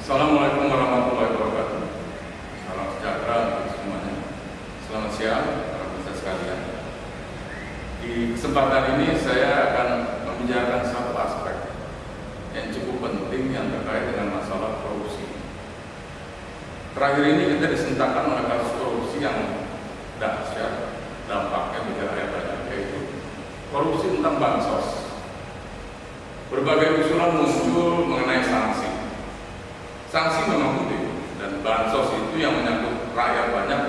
Assalamualaikum warahmatullahi wabarakatuh. Salam sejahtera untuk semuanya. Selamat siang, para pemirsa sekalian. Di kesempatan ini saya akan membicarakan satu aspek yang cukup penting yang terkait dengan masalah korupsi. Terakhir ini kita disentakkan oleh kasus korupsi yang dahsyat, dampaknya bagi rakyat banyak, yaitu korupsi tentang bansos. Berbagai usulan muncul mengenai sanksi. Sanksi memang penting, dan bansos itu yang menyangkut rakyat banyak.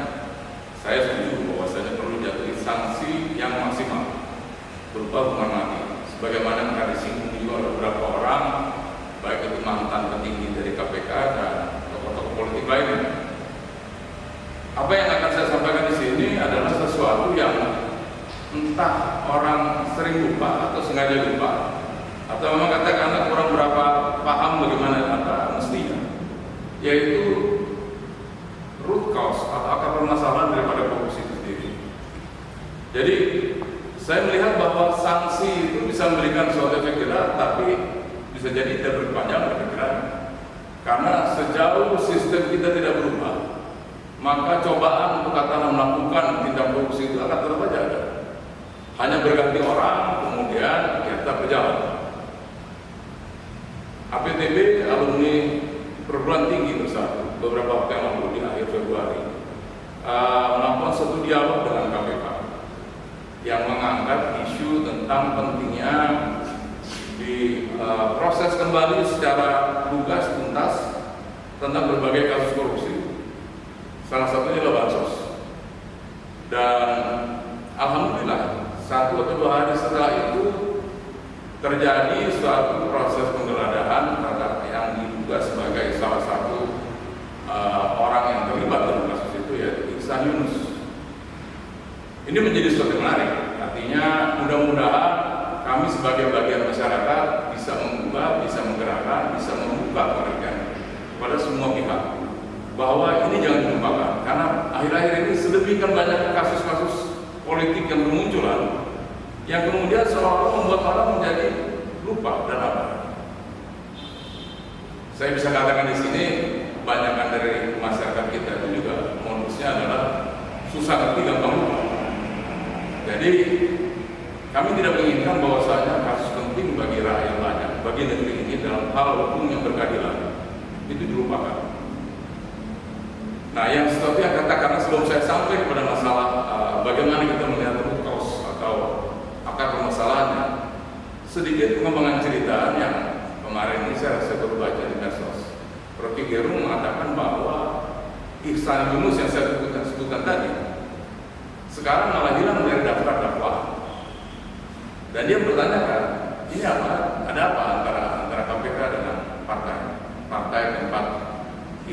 Saya setuju bahwasanya perlu jatuhi sanksi yang maksimal berupa hukuman mati, sebagaimana yang disinggung juga oleh beberapa orang, baik itu mantan petinggi dari KPK dan tokoh-tokoh politik lainnya. Apa yang akan saya sampaikan di sini adalah sesuatu yang entah orang sering lupa atau sengaja lupa, atau memang katakanlah kurang berapa paham bagaimana mestinya, yaitu root cause atau akar permasalahan daripada korupsi itu sendiri. Jadi saya melihat bahwa sanksi itu bisa memberikan suatu efek jerah, tapi bisa jadi tidak berkepanjangan efek jerah. Karena sejauh sistem kita tidak berubah, maka cobaan untuk katakanlah melakukan tindak korupsi itu akan tetap saja ada. Hanya berganti orang, kemudian kita berjalan. APTB, alumni perguruan tinggi bersatu, beberapa waktu yang lalu di akhir Februari melakukan satu dialog dengan KPK yang mengangkat isu tentang pentingnya proses kembali secara lugas tuntas tentang berbagai kasus korupsi. Salah satunya adalah bansos. Dan alhamdulillah 1 atau 2 hari setelah itu terjadi suatu proses penggeledahan terhadap yang diduga sebagai salah satu orang yang terlibat dalam kasus itu, yaitu Ihsan Yunus. Ini menjadi sesuatu yang menarik. Artinya mudah-mudahan kami sebagai bagian masyarakat bisa mengubah, bisa menggerakkan, bisa membuka pengertian kepada semua pihak bahwa ini jangan dilupakan, karena akhir-akhir ini sedemikian banyak kasus-kasus politik yang bermunculan yang kemudian seolah-olah membuat orang menjadi lupa dan apa. Saya bisa katakan di sini kebanyakan dari masyarakat kita itu juga modusnya adalah susah ngerti, gampang lupa. Jadi kami tidak menginginkan bahwasanya kasus penting bagi rakyat banyak, bagi negeri ini dalam hal hukum yang berkeadilan itu dilupakan. Nah, yang sesuatu yang katakan sebelum saya sampai kepada masalah bagaimana kita melihat root cause atau akar permasalahannya, sedikit pengembangan cerita yang kemarin ini saya baru baca di medsos. Rocky Gerung mengatakan bahwa Ihsan Yunus yang saya sebutkan tadi sekarang malah hilang dari daftar dakwah. Dan dia bertanyakan, ini apa? Ada apa antara KPK dengan partai tempat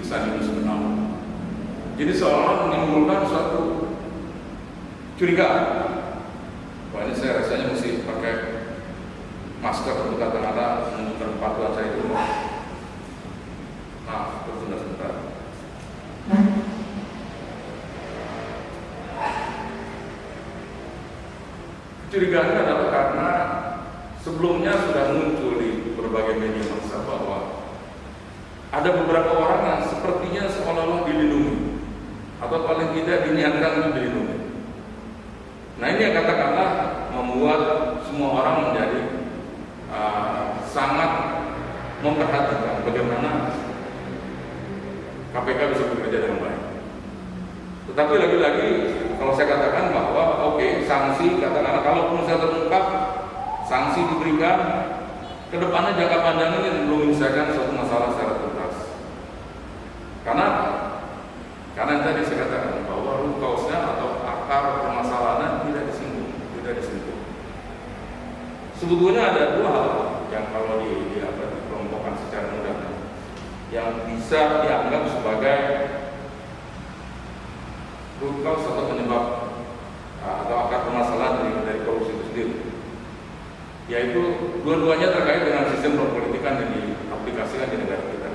Ihsan Yunus menang? Jadi seolah menimbulkan suatu curigaan. Wah, ini saya rasanya mesti pakai masker untuk kata-kata menunjukkan kepatuhan saya itu. Maaf, tertunda sebentar. Kecurigaannya adalah karena sebelumnya sudah muncul di berbagai media massa bahwa ada beberapa orang yang sepertinya seolah-olah dilindungi atau paling tidak diniatkan untuk dilindungi. Nah, ini yang katakanlah membuat semua orang menjadi sangat memperhatikan bagaimana KPK bisa bekerja dengan baik. Tetapi lagi-lagi kalau saya katakan bahwa sanksi katakanlah kalaupun saya terungkap, sanksi diberikan, kedepannya jangka panjang ini belum menyelesaikan suatu masalah secara tuntas. Karena yang tadi saya katakan bahwa root cause-nya atau akar permasalahan tidak disentuh. Sebetulnya ada 2 hal yang kalau dikelompokkan secara mudah yang bisa dianggap sebagai root cause atau penyebab atau akar permasalahan dari korupsi itu sendiri, yaitu dua-duanya terkait dengan sistem perpolitikan yang diaplikasikan di negara kita.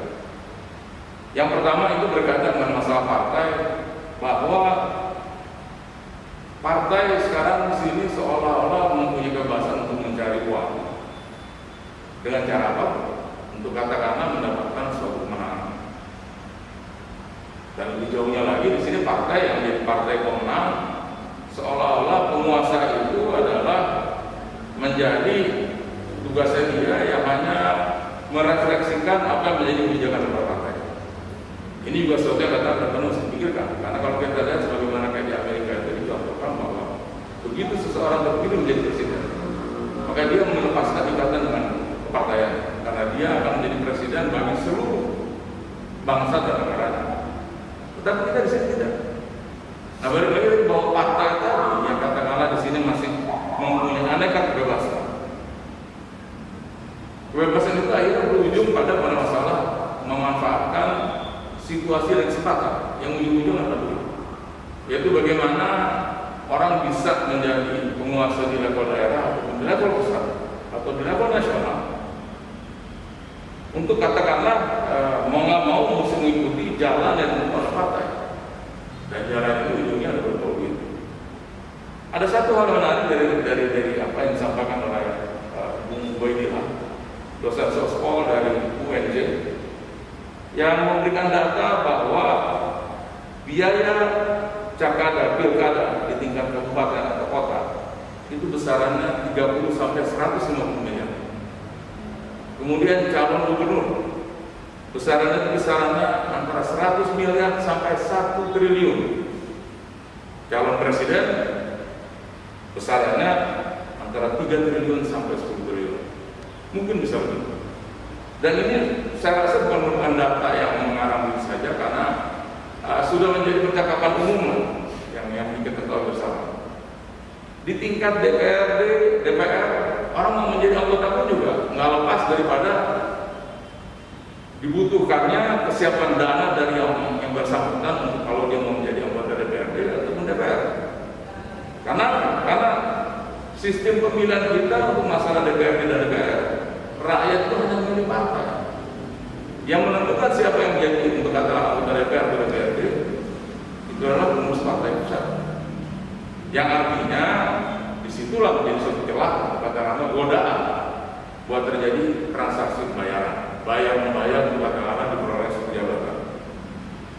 Yang pertama itu berkaitan dengan masalah partai, bahwa partai sekarang di sini seolah-olah mempunyai kebebasan untuk mencari uang dengan cara apa? Untuk katakanlah mendapatkan suatu kemenangan. partai pemenang, seolah-olah penguasa itu adalah menjadi tugasnya dia yang hanya merefleksikan apa yang menjadi kebijakan sebuah partai. Ini juga sesuatu yang kadang-kadang penuh dipikirkan, karena kalau kita lihat sebagaimana kayak di Amerika itu dicontohkan bahwa begitu seseorang terpilih menjadi presiden, maka dia melepaskan ikatan dengan kepartaian, karena dia akan menjadi presiden bagi seluruh bangsa dan negaranya. Tetapi kita di sini tidak. Nah, balik lagi bahwa partai tadi yang katakanlah di sini masih mempunyai aneka kebebasan. Kebebasan itu akhirnya berujung pada masalah memanfaatkan situasi dan kesempatan yang ujung-ujung adalah begitu, yaitu bagaimana orang bisa menjadi penguasa di level daerah atau di level pusat atau di level nasional untuk katakanlah mau nggak mau mesti mengikuti jalan yang ditempuh partai, dan jalan itu ujungnya ada berbeda. Ada satu hal menarik dari apa yang disampaikan oleh Bung Boydillah, dosen sospol dari UNJ, yang memberikan data bahwa biaya cakada pilkada di tingkat kabupaten atau kota itu besarannya 30 sampai 150 miliar. Kemudian calon gubernur besarannya antara 100 miliar sampai 1 triliun. Calon presiden besarannya antara 3 triliun sampai 10 triliun. Mungkin bisa lebih. Dan ini saya rasa bukan merupakan data yang mengarang diri saja, karena sudah menjadi percakapan umum yang kita ketahui bersama. Di tingkat DPRD, DPR, orang mau menjadi anggota pun juga nggak lepas daripada dibutuhkannya kesiapan dana dari yang bersangkutan untuk kalau dia mau menjadi anggota DPRD ataupun DPR. Karena sistem pemilihan kita untuk masalah DPRD dan DPR, rakyat itu hanya memilih partai. Yang menentukan siapa yang menjadi untuk anggota DPR atau DPRD itu adalah pengurus partai pusat. Yang artinya disitulah menjadi suatu celah katakanlah godaan buat terjadi transaksi pembayaran, bayar-membayar katakanlah diperoleh suatu jabatan.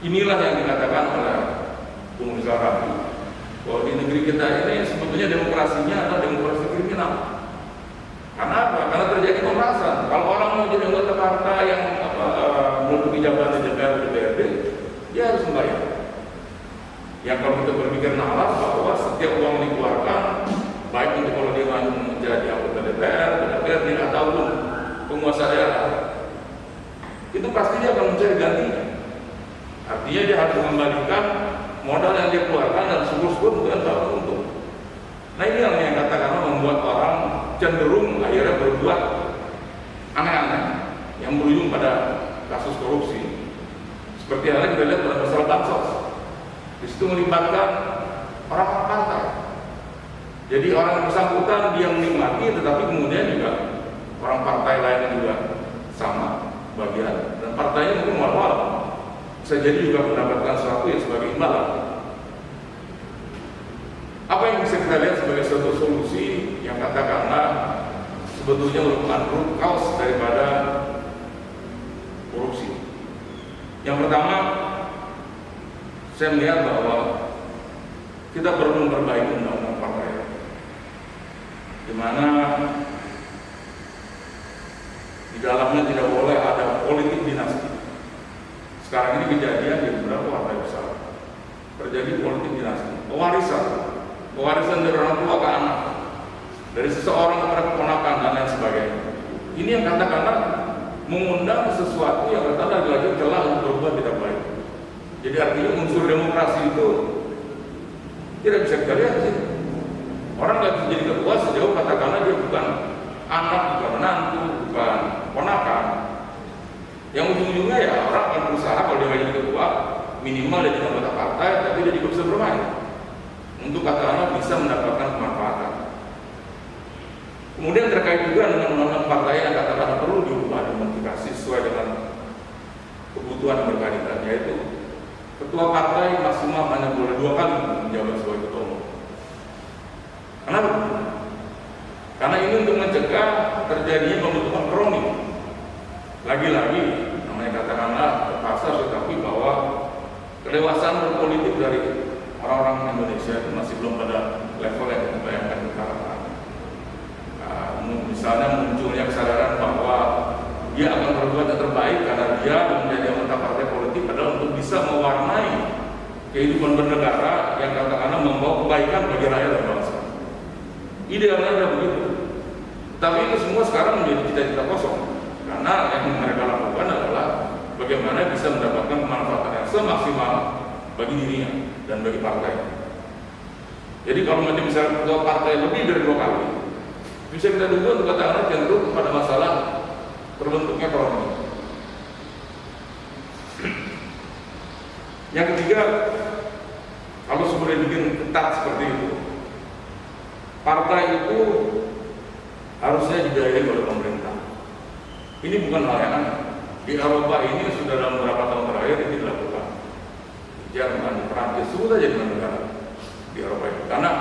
Inilah yang dikatakan oleh Bung Rizal Ramli bahwa di negeri kita ini sebetulnya demokrasinya adalah demokrasi kriminal. Karena apa? Karena terjadi pemerasan. Kalau orang mau jadi anggota partai yang menuduki jabatan di DPR DPRD, dia harus membayar. Yang kalau kita berpikir nalar bahwa setiap uang yang dikeluarkan, baik untuk kalau dia menjadi anggota DPR, DPRD ataupun penguasa daerah, itu pasti dia akan mencari gantinya. Artinya dia harus mengembalikan modal yang dia keluarkan dan syukur-syukur untuk dapat untung. Nah, ini yang katakanlah membuat orang cenderung akhirnya berbuat aneh-aneh yang berujung pada kasus korupsi. Seperti halnya kita lihat pada masalah bansos. Di situ melibatkan orang-orang partai. Jadi orang yang bersangkutan dia menikmati, tetapi kemudian juga orang partai lain juga sama bagian, dan partainya mungkin walau bisa jadi juga mendapatkan sesuatu yang sebagai imbalan. Apa yang bisa kita lihat sebagai suatu solusi yang katakanlah sebetulnya merupakan root cause daripada korupsi? Yang pertama, saya melihat bahwa kita perlu memperbaiki undang-undang partai, di mana di dalamnya tidak boleh ada politik dinasti. Sekarang ini kejadian di beberapa partai besar terjadi politik dinasti, pewarisan dari orang tua ke anak, dari seseorang kepada keponakan dan lain sebagainya. Ini yang katakanlah mengundang sesuatu yang katakanlah lagi celah untuk berbuat tidak baik. Jadi artinya unsur demokrasi itu tidak bisa kita lihat sih. Orang nggak bisa jadi ketua sejauh katakanlah dia bukan anak, bukan menantu, bukan ponakan. Yang ujung-ujungnya ya orang akan berusaha kalau dia jadi ketua minimal dia jadi anggota partai, tapi dia juga bisa bermain untuk katakanlah bisa mendapatkan kemanfaatan. Kemudian terkait juga dengan undang-undang partai yang katakanlah perlu diubah dan modifikasi sesuai dengan kebutuhan yang berkeadilan, yaitu ketua partai maksimal hanya boleh 2 kali menjabat sebagai ketua umum. Kenapa? Karena ini untuk mencegah terjadinya pembentukan kronik. Lagi-lagi namanya katakanlah terpaksa, tetapi bahwa kedewasaan berpolitik dari orang-orang Indonesia itu masih belum pada level yang kita bayangkan sekarang. Misalnya munculnya kesadaran bahwa dia akan berbuat yang terbaik karena dia menjadi anggota partai politik adalah untuk bisa mewarnai kehidupan bernegara yang katakanlah membawa kebaikan bagi rakyat dan bangsa. Idealnya adalah begitu. Tapi itu semua sekarang menjadi cita-cita kosong karena yang mereka lakukan adalah bagaimana bisa mendapatkan kemanfaatan yang semaksimal bagi dirinya dan bagi partai. Jadi kalau misalnya ketua partai lebih dari 2 kali, bisa kita duga untuk katakanlah cenderung pada masalah terbentuknya koloni. Yang ketiga, kalau sudah bikin ketat seperti itu, partai itu harusnya dibiayai oleh pemerintah. Ini bukan hal yang aneh. Di Eropa ini sudah dalam beberapa tahun terakhir ini dilakukan. Jerman, Prancis, sudah jadi negara di Eropa itu. Karena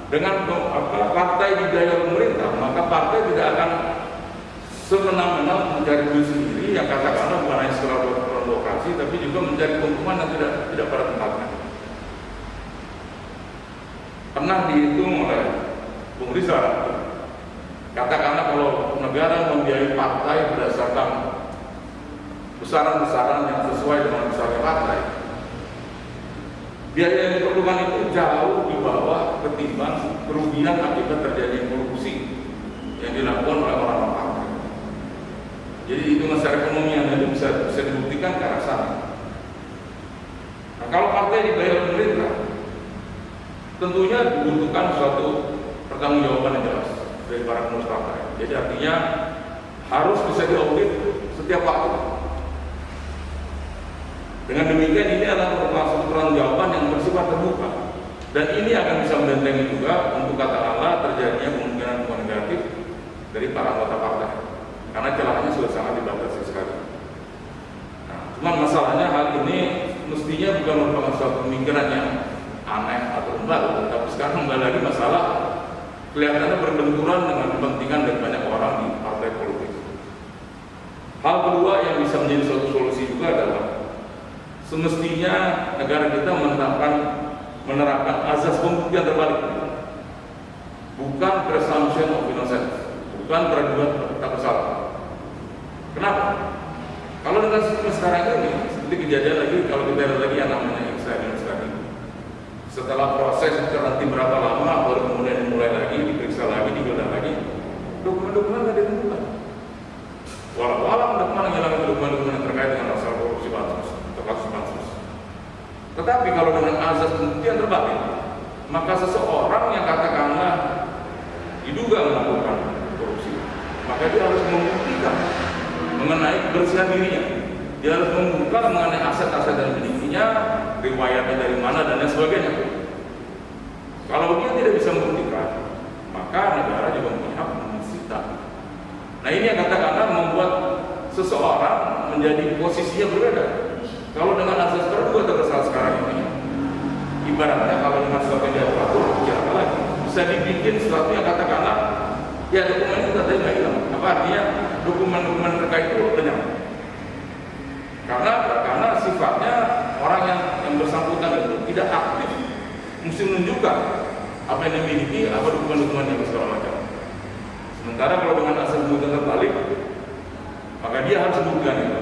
dengan partai dibiayai pemerintah, maka partai tidak akan semenang-menang mencari duit sendiri yang katakanlah bukan hanya sekedar provokasi, tapi juga mencari keuntungan yang tidak pada tempatnya. Pernah dihitung oleh Bung Rizal, katakanlah kalau negara membiayai partai berdasarkan besaran-besaran yang sesuai dengan besarnya partai, biaya yang diperlukan itu jauh di bawah ketimbang kerugian akibat terjadinya korupsi yang dilakukan oleh orang-orang partai. Jadi itu masalah ekonomi yang itu bisa dibuktikan ke arah sana. Nah, kalau partai dibayar pemerintah, tentunya dibutuhkan suatu pertanggungjawaban yang jelas dari para pengurus partai. Jadi artinya harus bisa diaudit setiap waktu. Dengan demikian ini adalah merupakan suatu pertanggungjawaban yang bersifat terbuka, dan ini akan bisa membentengi juga untuk katakanlah terjadinya kemungkinan negatif dari para anggota partai, karena celahnya sudah sangat dibatasi sekali. Nah, cuman masalahnya hal ini mestinya bukan merupakan suatu pemikiran yang aneh atau baru, tapi sekarang kembali lagi masalah kelihatannya berbenturan dengan kepentingan dari banyak orang di partai politik. Hal kedua yang bisa menjadi suatu solusi juga adalah semestinya negara kita menerapkan azas pembuktian terbalik, bukan presumption of innocence, bukan praduga tak bersalah. Kenapa? Kalau dengan sistem sekarang ini, seperti kejadian lagi, kalau kita lihat lagi yang namanya Israel tadi, setelah proses nanti berapa lama, baru kemudian dimulai lagi, diperiksa lagi, digeledah lagi, dokumen-dokumen nggak ditemukan. Walau dokumen menghilangkan dokumen-dokumen yang terkait dengan masalah korupsi bansos atau kasus bansos. Tetapi kalau dengan azas pembuktian terbalik, maka seseorang yang katakanlah diduga melakukan korupsi, maka dia harus membuktikan mengenai kebersihan dirinya. Dia harus membuka mengenai aset-aset yang dimilikinya, riwayatnya dari mana dan lain sebagainya. Kalau dia tidak bisa membuktikan, maka negara juga punya hak mensita. Nah ini yang katakanlah membuat seseorang menjadi posisinya berbeda. Kalau dengan asas terduga terbersalah sekarang ini, ibaratnya kalau dengan sesuatu yang diatur, jangan lagi bisa dibikin sesuatu yang katakanlah ya dokumen itu tadi nggak hilang. Apa artinya dokumen-dokumen terkait itu lenyap? Karena sifatnya orang yang bersangkutan itu tidak aktif, mesti menunjukkan apa yang dimiliki, apa dokumen-dokumen yang segala macam. Sementara kalau dengan asas pembuktian terbalik, maka dia harus membuktikan itu,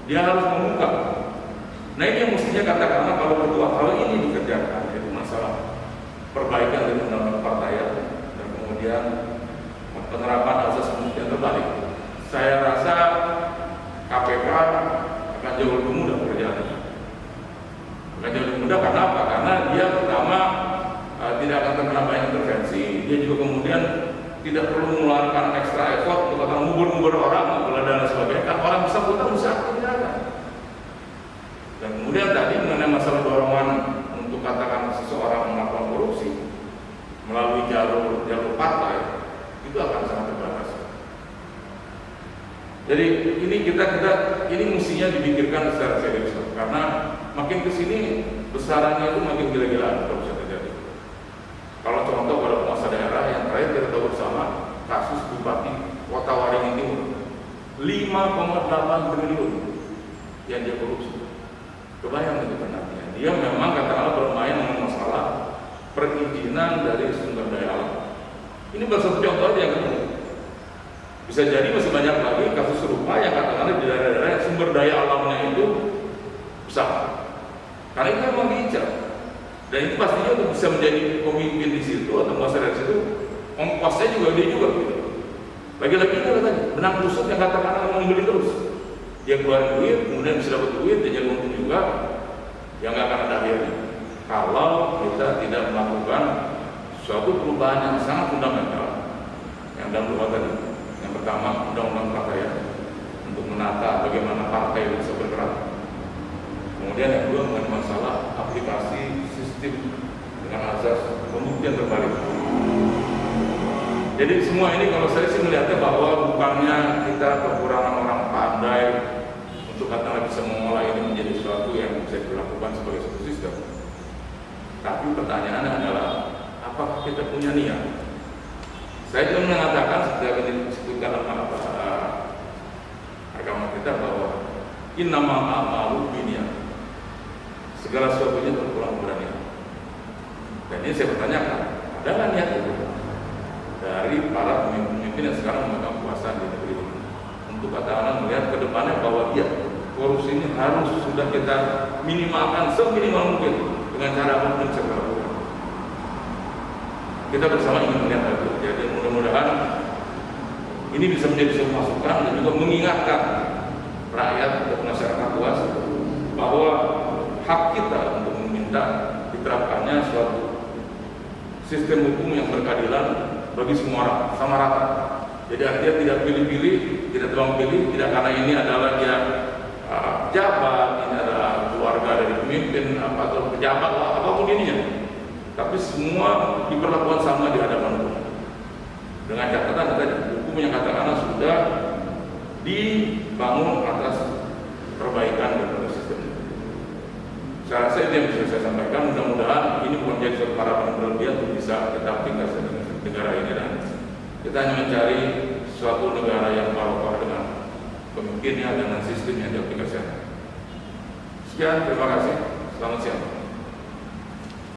dia harus membuka. Nah ini yang mestinya katakanlah kalau kedua hal ini dikerjakan, yaitu masalah perbaikan dari undang-undang partaian dan kemudian penerapan asas pembuktian terbalik, saya rasa KPK akan jauh lebih mudah pekerjaannya. Akan jauh lebih mudah karena apa? Karena dia pertama tidak akan terkena banyak intervensi, dia juga kemudian tidak perlu mengeluarkan ekstra effort untuk ngubur-ngubur orang, menggeledah dan sebagainya. Kan orang bersangkutan bisa aktifnya. Dan kemudian tadi mengenai masalah dorongan untuk katakan seseorang melakukan korupsi melalui jalur partai itu akan sangat terbatas. Jadi ini mestinya dipikirkan secara serius karena makin kesini besarannya itu makin gila-gilaan kalau bisa terjadi. Kalau contoh pada penguasa daerah yang terakhir kita tahu bersama kasus Bupati Kota Waringin Timur 5,8 triliun yang dia korupsi. Kebayang itu benarnya. Dia memang katakanlah bermain dengan masalah perizinan dari sumber daya alam. Ini baru satu contoh aja yang ketemu. Bisa jadi masih banyak lagi kasus serupa yang katakanlah di daerah-daerah yang sumber daya alamnya itu besar. Karena itu memang diincar. Dan itu pastinya untuk bisa menjadi pemimpin di situ atau masyarakat di situ, ongkosnya juga dia juga gitu. Lagi-lagi itu tadi benang kusut yang katakanlah mau membeli terus. Dia keluarin duit, kemudian bisa dapat duit, dia jadi untung juga, yang nggak akan ada akhirnya. Kalau kita tidak melakukan suatu perubahan yang sangat fundamental, yang dalam dua tadi. Yang pertama, undang-undang prakerja untuk menata bagaimana partai bisa bergerak. Kemudian yang kedua mengenai masalah aplikasi sistem dengan asas pembuktian terbalik. Jadi semua ini kalau saya sih melihatnya bahwa bukannya kita kekurangan orang pandai untuk katakanlah bisa mengolah ini menjadi sesuatu yang bisa dilakukan sebagai satu sistem. Tapi pertanyaannya adalah apakah kita punya niat? Saya juga mengatakan setiap ini disebutkan dalam agama kita bahwa innamal a'malu binniyat. Segala sesuatunya terpulang kepada niat. Dan ini saya bertanyakan, ada nggak niat itu dari para pemimpin yang sekarang memegang kuasa di negeri ini untuk katakanlah melihat ke depannya bahwa iya, korupsi ini harus sudah kita minimalkan seminimal mungkin dengan cara apapun yang bisa kita lakukan. Kita bersama ingin melihat itu. Jadi mudah-mudahan ini bisa menjadi sebuah masukan dan juga mengingatkan rakyat dan masyarakat luas bahwa hak kita untuk meminta diterapkannya suatu sistem hukum yang berkeadilan bagi semua orang sama rata. Jadi artinya tidak pilih-pilih, tidak tebang pilih, tidak karena ini adalah dia jabat, ini adalah keluarga dari pemimpin atau pejabat apapun ininya. Tapi semua diperlakukan sama di hadapan hukum. Dengan catatan tadi hukum yang katakanlah sudah dibangun atas perbaikan dari sistem. Saya rasa itu yang bisa saya sampaikan. Mudah-mudahan ini bukan menjadi suatu harapan berlebihan untuk bisa kita aplikasikan dengan negara ini, dan kita hanya mencari suatu negara yang barokah dengan pemimpinnya, dengan sistem yang diaplikasikan. Sekian, terima kasih. Selamat siang.